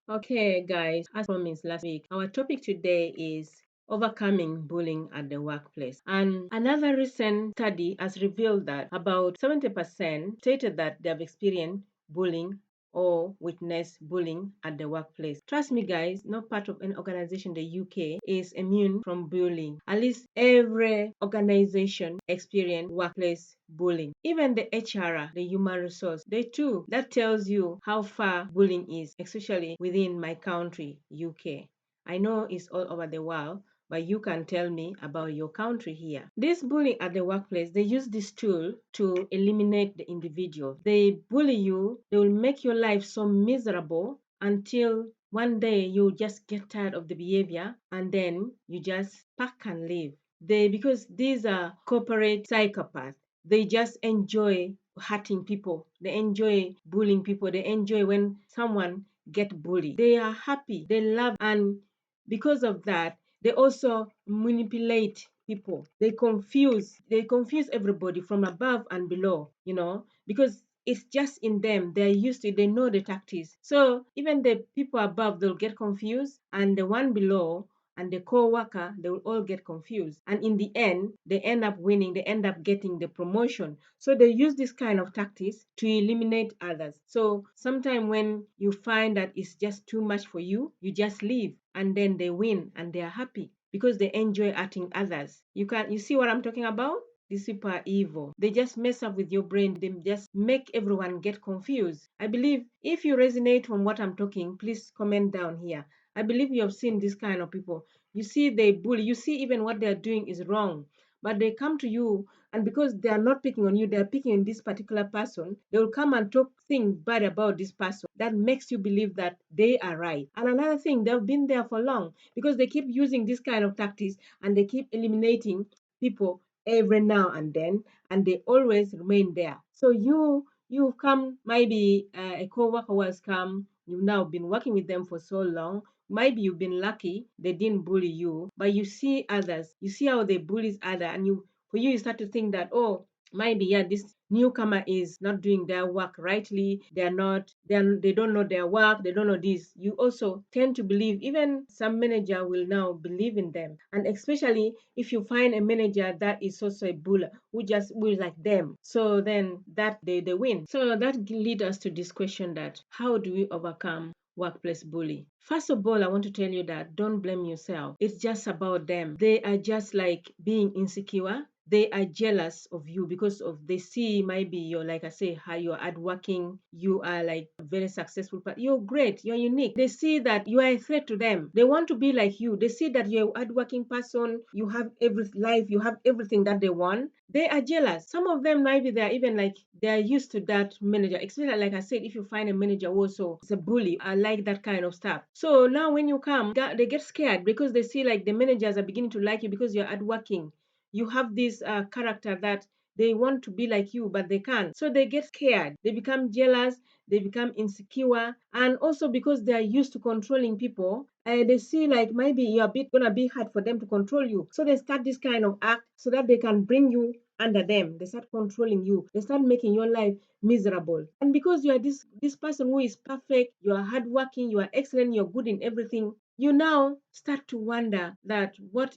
Okay, guys, as promised last week, our topic today is overcoming bullying at the workplace. And another recent study has revealed that about 70% stated that they have experienced bullying or witnessed bullying at the workplace. Trust me, guys, no part of any organization in the UK is immune from bullying. At least every organization experience workplace bullying. Even the HR, the human resource, they too. That tells you how far bullying is, especially within my country, UK. I know it's all over the world, but you can tell me about your country here. This bullying at the workplace, they use this tool to eliminate the individual. They bully you, they will make your life so miserable until one day you just get tired of the behavior and then you just pack and leave. Because these are corporate psychopaths, they just enjoy hurting people. They enjoy bullying people. They enjoy when someone get bullied. They are happy. They love, and because of that, they also manipulate people. They confuse everybody from above and below, because it's just in them. They're used to it. They know the tactics. So even the people above, they'll get confused, and the one below and the co-worker, they will all get confused, and in the end they end up winning, they end up getting the promotion. So they use this kind of tactics to eliminate others. So sometimes when you find that it's just too much for you, you just leave, and then they win and they are happy because they enjoy hurting others. You see what I'm talking about? These people are evil. They just mess up with your brain. They just make everyone get confused. I believe if you resonate from what I'm talking, please comment down here. I believe you have seen this kind of people. You see, they bully. You see, even what they're doing is wrong. But they come to you, and because they are not picking on you, they're picking on this particular person, they will come and talk things bad about this person. That makes you believe that they are right. And another thing, they've been there for long because they keep using this kind of tactics and they keep eliminating people every now and then, and they always remain there. So you've come, maybe a co-worker has come, you've now been working with them for so long. Maybe you've been lucky they didn't bully you, but you see others, you see how they bully others, and you start to think that, oh, maybe, yeah, this newcomer is not doing their work rightly. They don't know their work, they don't know this. You also tend to believe, even some manager will now believe in them. And especially if you find a manager that is also a buller who just will like them, so then that they win. So that leads us to this question: that how do we overcome workplace bully? First of all, I want to tell you that don't blame yourself. It's just about them. They are just like being insecure. They are jealous of you because of they see, maybe you're, like I say, how you're hardworking, you are like very successful, but you're great, you're unique. They see that you are a threat to them. They want to be like you. They see that you're a hardworking person, you have every life, you have everything that they want. They are jealous. Some of them, maybe they're even like they're used to that manager. Especially, like I said, if you find a manager who also is a bully, I like that kind of stuff. So now when you come, they get scared because they see like the managers are beginning to like you because you're hardworking. You have this character that they want to be like you, but they can't. So they get scared. They become jealous. They become insecure. And also because they are used to controlling people, they see like maybe you're a bit gonna be hard for them to control you. So they start this kind of act so that they can bring you under them. They start controlling you. They start making your life miserable. And because you are this person who is perfect, you are hardworking, you are excellent, you're good in everything, you now start to wonder that what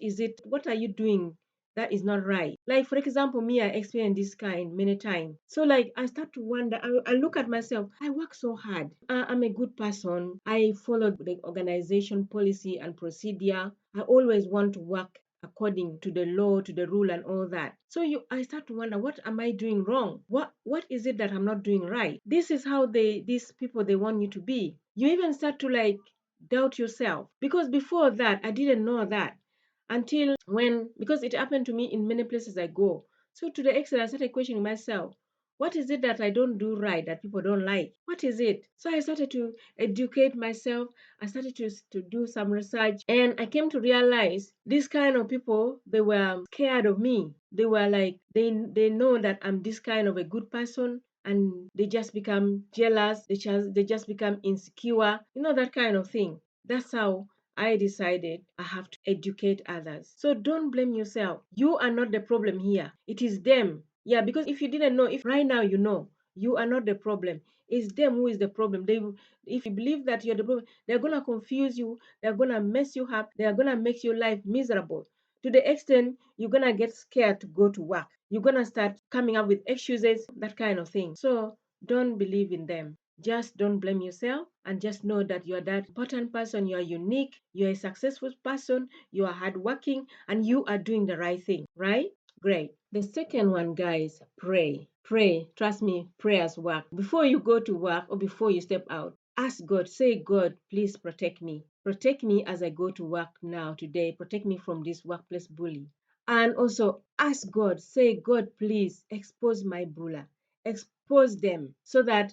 are you doing that is not right. Like, for example, me, I experienced this kind many times. So like I start to wonder, I look at myself, I work so hard. I'm a good person. I follow the organization policy and procedure. I always want to work according to the law, to the rule, and all that. So I start to wonder, what am I doing wrong? What is it that I'm not doing right? This is how these people, they want you to be. You even start to like doubt yourself, because before that I didn't know that until because it happened to me in many places I go. So to the extent I started questioning myself, what is it that I don't do right that people don't like? What is it? So I started to educate myself. I started to do some research, and I came to realize this kind of people, they were scared of me. They were like, they know that I'm this kind of a good person, and they just become jealous. They just become insecure, that kind of thing. That's how I decided I have to educate others. So don't blame yourself. You are not the problem here. It is them. Yeah, because if you didn't know, if right now you know, you are not the problem. It's them who is the problem. If you believe that you're the problem, they're gonna confuse you, they're gonna mess you up, they're gonna make your life miserable. To the extent you're gonna get scared to go to work. You're gonna start coming up with excuses, that kind of thing. So don't believe in them. Just don't blame yourself and just know that you're that important person. You're unique, you're a successful person, you are hardworking, and you are doing the right thing, right? Great. The second one, guys, pray. Pray. Trust me, prayers work. Before you go to work or before you step out, ask God, say, God, please protect me. Protect me as I go to work now, today. Protect me from this workplace bully. And also ask God, say, God, please expose my bully. Expose them so that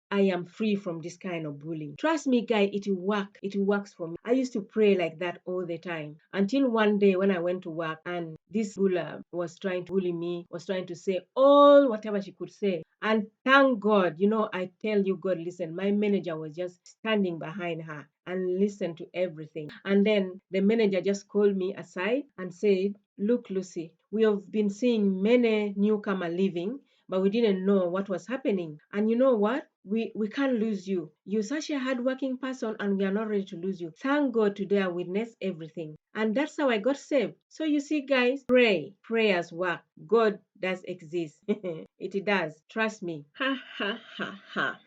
I am free from this kind of bullying. Trust me, guy, it will work. It works for me. I used to pray like that all the time until one day when I went to work and this bully was trying to bully me, was trying to say all whatever she could say. And thank God, I tell you, God, listen, my manager was just standing behind her and listened to everything. And then the manager just called me aside and said, look, Lucy, we have been seeing many newcomers leaving, but we didn't know what was happening. And you know what? We can't lose you. You're such a hardworking person and we are not ready to lose you. Thank God today I witnessed everything. And that's how I got saved. So you see, guys, pray. Prayers work. God does exist. It does. Trust me. Ha ha ha ha.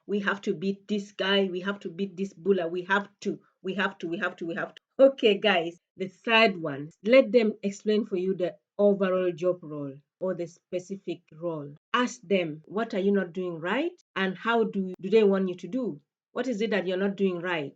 We have to beat this guy. We have to beat this bully. We have to. We have to. We have to. We have to. Okay, guys. The third one. Let them explain for you the overall job role or the specific role. Ask them, what are you not doing right? And how do they want you to do? What is it that you're not doing right?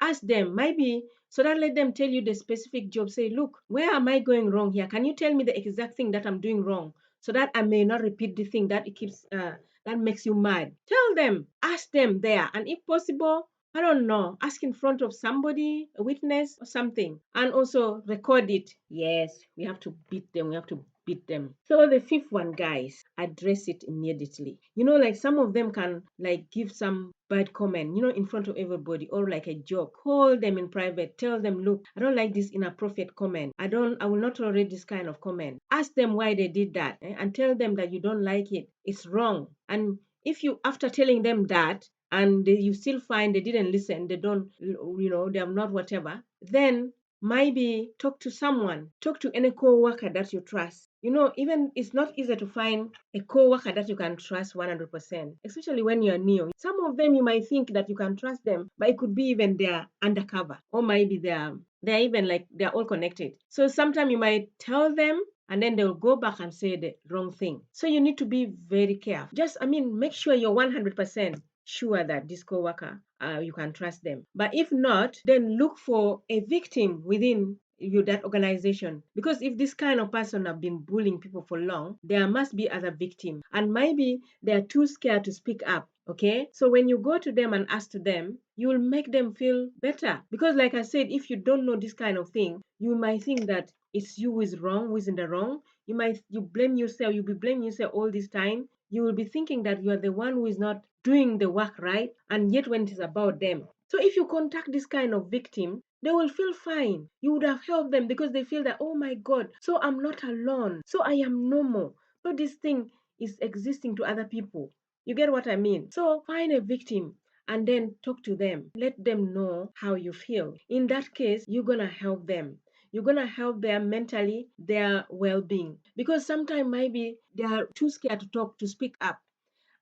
Ask them, maybe, so that let them tell you the specific job. Say, look, where am I going wrong here? Can you tell me the exact thing that I'm doing wrong so that I may not repeat the thing that it keeps that makes you mad? Tell them, ask them there, and if possible, I don't know, ask in front of somebody, a witness or something, and also record it. Yes, we have to beat them. We have to beat them. So the fifth one, guys, address it immediately. Like some of them can like give some bad comment, in front of everybody or like a joke. Call them in private. Tell them, look, I don't like this inappropriate comment. I will not tolerate this kind of comment. Ask them why they did that, and tell them that you don't like it. It's wrong. And if you, after telling them that, and you still find they didn't listen, they don't, they are not whatever, then maybe talk to someone, talk to any co-worker that you trust. Even it's not easy to find a co-worker that you can trust 100%, especially when you're new. Some of them you might think that you can trust them, but it could be even they're undercover, or maybe they're even like they're all connected. So sometimes you might tell them and then they'll go back and say the wrong thing. So you need to be very careful. Make sure you're 100% sure that this co-worker, you can trust them. But if not, then look for a victim within that organization, because if this kind of person have been bullying people for long, there must be other victims, and maybe they are too scared to speak up. Okay, so when you go to them and ask to them, you will make them feel better, because like I said, if you don't know this kind of thing, you might think that it's you who is wrong, who is in the wrong. You blame yourself. You'll be blaming yourself all this time. You will be thinking that you are the one who is not doing the work right, and yet when it is about them. So if you contact this kind of victim, they will feel fine. You would have helped them because they feel that, oh my God, so I'm not alone. So I am normal. So this thing is existing to other people. You get what I mean? So find a victim and then talk to them. Let them know how you feel. In that case, you're going to help them. You're going to help them mentally, their well-being. Because sometimes maybe they are too scared to talk, to speak up.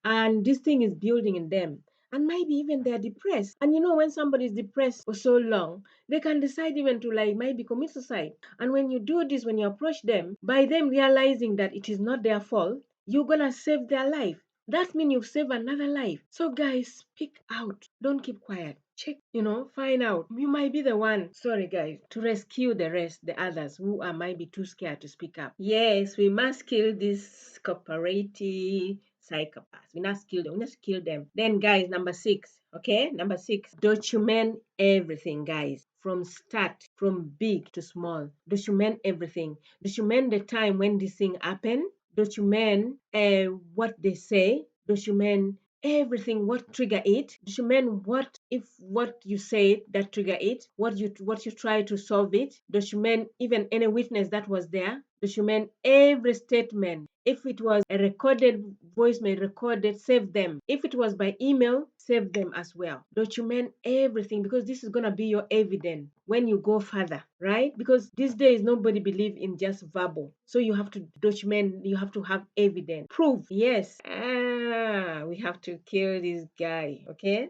And this thing is building in them. And maybe even they're depressed. And when somebody is depressed for so long, they can decide even to like maybe commit suicide. And when you do this, when you approach them, by them realizing that it is not their fault, you're gonna save their life. That means you've saved another life. So guys, speak out. Don't keep quiet. Check, find out. You might be the one, sorry guys, to rescue the rest, the others who are might be too scared to speak up. Yes, we must kill this cooperative psychopaths. We must kill them. We must kill them. Then guys, number 6. Okay, number 6. Document everything, guys. From start, from big to small. Document everything. Document the time when this thing happened. Document what they say. Document everything, what trigger it. Document what you say that trigger it, what you try to solve it. Document even any witness that was there. Document every statement. If it was a recorded voicemail, recorded, save them. If it was by email, save them as well. Document everything, because this is going to be your evidence when you go further, right? Because these days nobody believe in just verbal. So you have to document, you have to have evidence. Proof. Yes. We have to kill this guy, okay?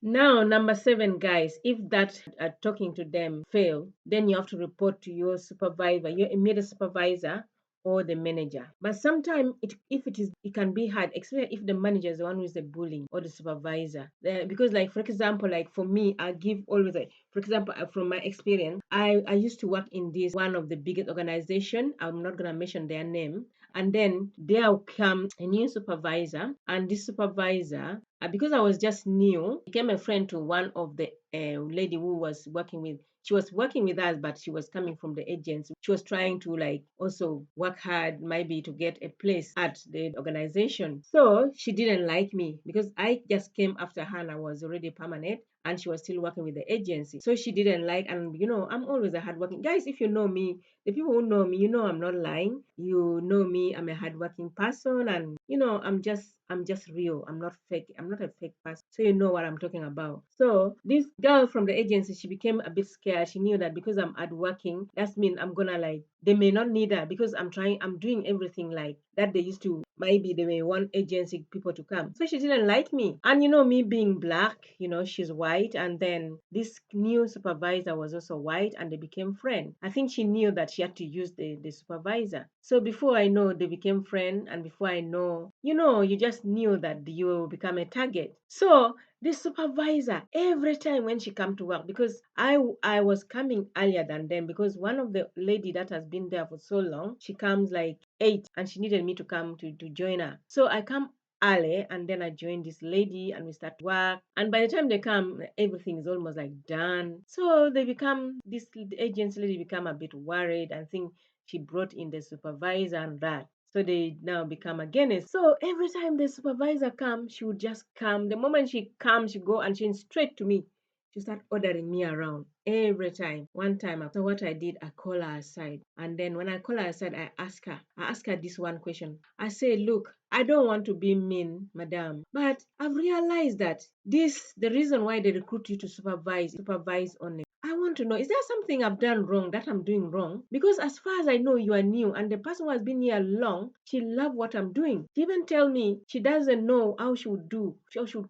Now, number 7, guys, if that talking to them fail, then you have to report to your supervisor, your immediate supervisor, or the manager. But sometimes it can be hard, especially if the manager is the one who is the bullying, or the supervisor. Because, like, for example, like for me, I give always for example, from my experience, I used to work in this one of the biggest organization. I'm not gonna mention their name. And then there come a new supervisor, and this supervisor, because I was just new, became a friend to one of the lady who was working with. She was working with us, but she was coming from the agency. She was trying to like also work hard, maybe to get a place at the organization. So she didn't like me because I just came after her and I was already permanent, and she was still working with the agency. So she didn't like, and I'm always a hardworking guys. If you know me, the people who know me, I'm not lying. You know me, I'm a hardworking person, and I'm just real. I'm not fake. I'm not a fake person. So you know what I'm talking about. So this girl from the agency, she became a bit scared. She knew that because I'm hardworking, that's mean I'm gonna like, they may not need her because I'm doing everything like that they used to. Maybe they may want agency people to come. So she didn't like me. And me being black, she's white, and then this new supervisor was also white, and they became friends. I think she knew that she had to use the supervisor. So before I know, they became friends, and before I know, you just knew that you will become a target. So the supervisor, every time when she come to work, because I was coming earlier than them, because one of the lady that has been there for so long, she comes like 8, and she needed me to come to join her. So I come early, and then I joined this lady, and we start work. And by the time they come, everything is almost like done. So this agency lady become a bit worried and think she brought in the supervisor and that. So they now become against. So every time the supervisor comes, she would just come. The moment she comes, she go and she straight to me. She start ordering me around every time. One time, after what I did, I call her aside. And then when I call her aside, I ask her this one question. I say, look, I don't want to be mean, madam, but I've realized that the reason why they recruit you to supervise only. I want to know, is there something I've done wrong that I'm doing wrong? Because as far as I know, you are new, and the person who has been here long, she loves what I'm doing. She even tell me she doesn't know how she would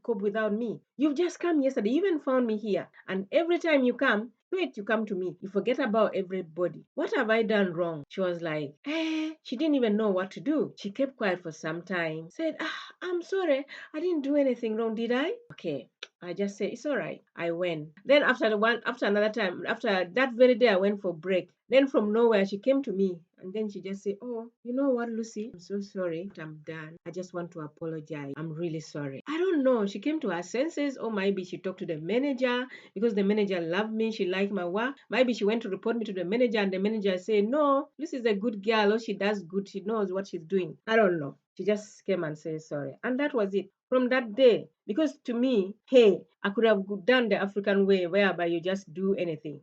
cope without me. You've just come yesterday, you even found me here, and every time you come, wait, you come to me. You forget about everybody. What have I done wrong? She was like, she didn't even know what to do. She kept quiet for some time, said, I'm sorry, I didn't do anything wrong, did I? Okay. I just say it's all right. I went. Then after another time, after that very day, I went for break. Then from nowhere, she came to me, and then she just said, "Oh, you know what, Lucy? I'm so sorry. I'm done. I just want to apologize. I'm really sorry." I don't know. She came to her senses, or maybe she talked to the manager because the manager loved me. She liked my work. Maybe she went to report me to the manager, and the manager said, "No, Lucy is a good girl. Oh, she does good. She knows what she's doing." I don't know. She just came and said sorry, and that was it. From that day, because to me, hey, I could have done the African way whereby you just do anything.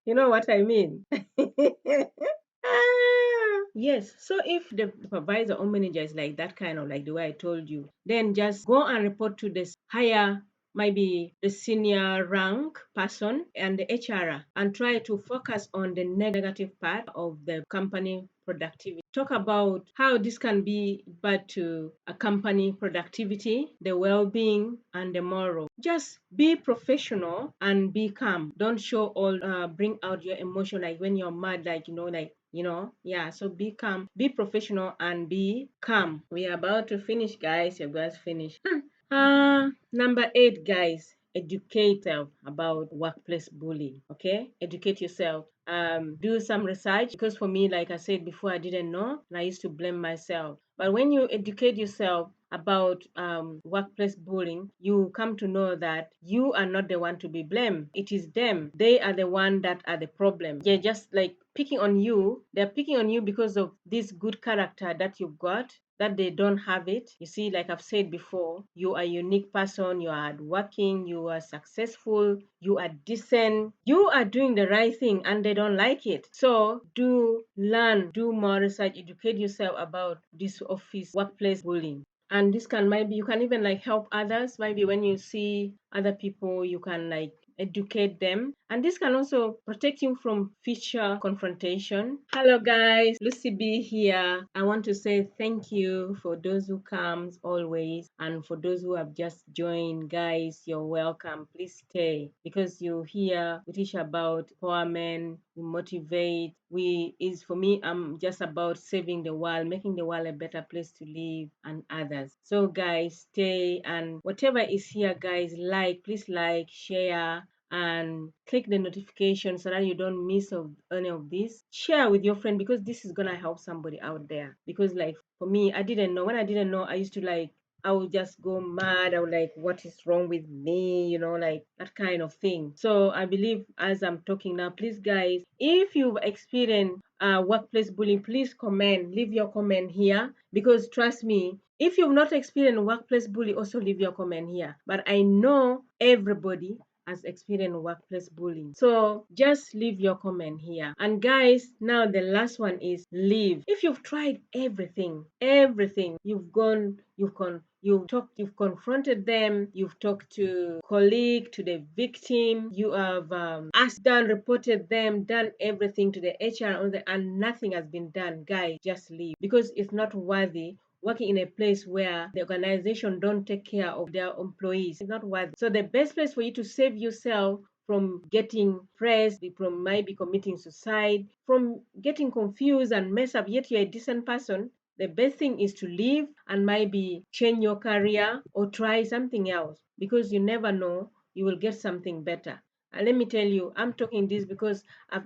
You know what I mean? Yes, so if the supervisor or manager is like that, kind of like the way I told you, then just go and report to this higher, maybe the senior rank person and the HR, and try to focus on the negative part of the company productivity. Talk about how this can be bad to a company productivity, the well-being, and the moral. Just be professional and be calm. Don't show bring out your emotion like when you're mad, yeah. So be calm, be professional, and be calm. We are about to finish, guys. You're going to finish. Number 8, guys. Educate yourself about workplace bullying. Okay, educate yourself. Do some research, because for me, like I said before, I didn't know and I used to blame myself. But when you educate yourself about workplace bullying, you come to know that you are not the one to be blamed. It is them. They are the one that are the problem. Yeah, just like picking on you. They're picking on you because of this good character that you've got, that they don't have it. You see, like I've said before, you are a unique person, you are hardworking, you are successful, you are decent, you are doing the right thing, and they don't like it. So do learn, do more research, educate yourself about this office workplace bullying. And this can, maybe you can even like help others. Maybe when you see other people, you can like educate them, and this can also protect you from future confrontation. Hello guys, LucyBe here. I want to say thank you for those who comes always, and for those who have just joined. Guys, you're welcome. Please stay, because you hear we teach about empowerment, we motivate. We is for me, I'm just about saving the world, making the world a better place to live, and others. So guys, stay, and whatever is here, guys, please like, share, and click the notification so that you don't miss of any of this. Share with your friend, because this is gonna help somebody out there. Because like for me, I didn't know. When I didn't know, I used to like, I would just go mad. I would like, what is wrong with me? Like that kind of thing. So I believe as I'm talking now, please guys, if you've experienced workplace bullying, please comment, leave your comment here, because trust me, if you've not experienced workplace bully, also leave your comment here. But I know everybody has experienced workplace bullying. So just leave your comment here. And guys, now the last one is leave. If you've tried everything, you've talked, you've confronted them, you've talked to colleague, to the victim, you have reported them, done everything to the HR, and nothing has been done, guys, just leave, because it's not worthy working in a place where the organization don't take care of their employees. It's not worth it. So the best place for you to save yourself from getting pressed, from maybe committing suicide, from getting confused and mess up, yet you're a decent person, the best thing is to leave and maybe change your career or try something else, because you never know, you will get something better. And let me tell you, I'm talking this because I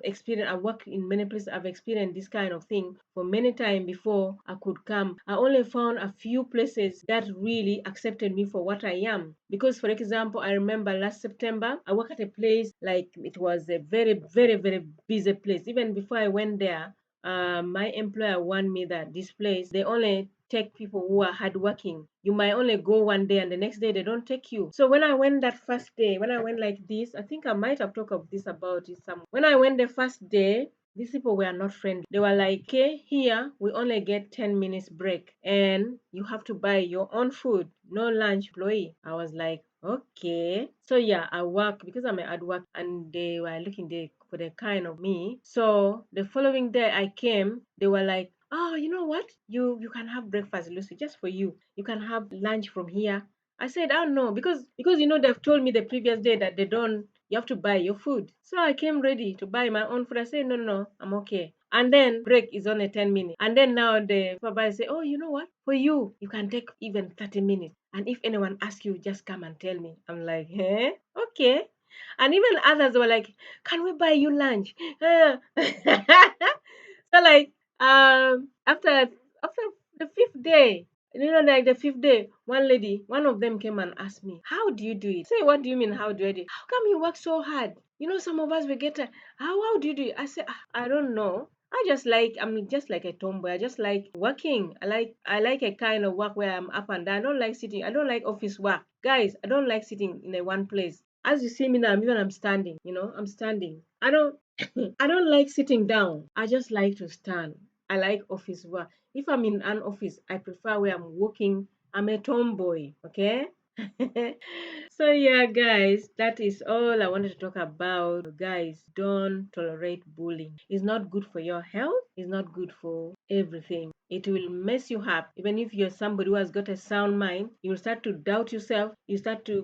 work in many places, I've experienced this kind of thing for many times before I could come. I only found a few places that really accepted me for what I am. Because, for example, I remember last September, I worked at a place, like it was a very, very, very busy place. Even before I went there, my employer warned me that this place, they only take people who are hardworking. You might only go one day and the next day they don't take you. So when I went that first day, when I went like this, I think I might have talked of this about it some. When I went the first day, these people were not friendly. They were like, okay, here we only get 10 minutes break and you have to buy your own food, no lunch employee. I was like, okay. So yeah, I work because I'm at work, and they were looking for the kind of me. So the following day I came, they were like, oh, you know what? You can have breakfast, Lucy, just for you. You can have lunch from here. I said, oh no, because they've told me the previous day that they don't, you have to buy your food. So I came ready to buy my own food. I said, no, I'm okay. And then break is only 10 minutes. And then now the supervisor say, oh, you know what? For you, you can take even 30 minutes. And if anyone asks you, just come and tell me. I'm like, eh? Okay. And even others were like, can we buy you lunch? So like, after the fifth day, like the fifth day, one of them came and asked me, how do you do it? Say, what do you mean, how do I do it? How come you work so hard? Some of us will get how do you do it? I say, I don't know. I'm just like a tomboy. I just like working. I like a kind of work where I'm up and down. I don't like sitting. I don't like office work. Guys, I don't like sitting in a one place. As you see me now, I'm standing, I'm standing. I don't like sitting down. I just like to stand. I like office work. If I'm in an office, I prefer where I'm working. I'm a tomboy, okay? So yeah, guys, that is all I wanted to talk about. Guys, don't tolerate bullying. It's not good for your health. It's not good for everything. It will mess you up. Even if you're somebody who has got a sound mind, you will start to doubt yourself. You start to,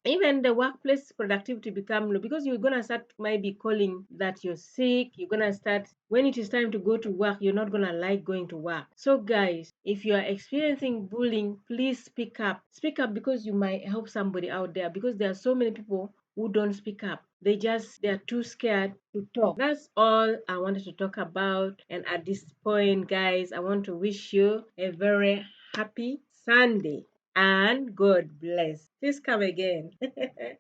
even the workplace productivity become low, because you're gonna start maybe calling that you're sick. You're gonna start, when it is time to go to work, you're not gonna like going to work. So guys, if you are experiencing bullying, please speak up. Speak up, because you might help somebody out there, because there are so many people who don't speak up. They're too scared to talk. That's all I wanted to talk about. And at this point, guys, I want to wish you a very happy Sunday and God bless. Please come again.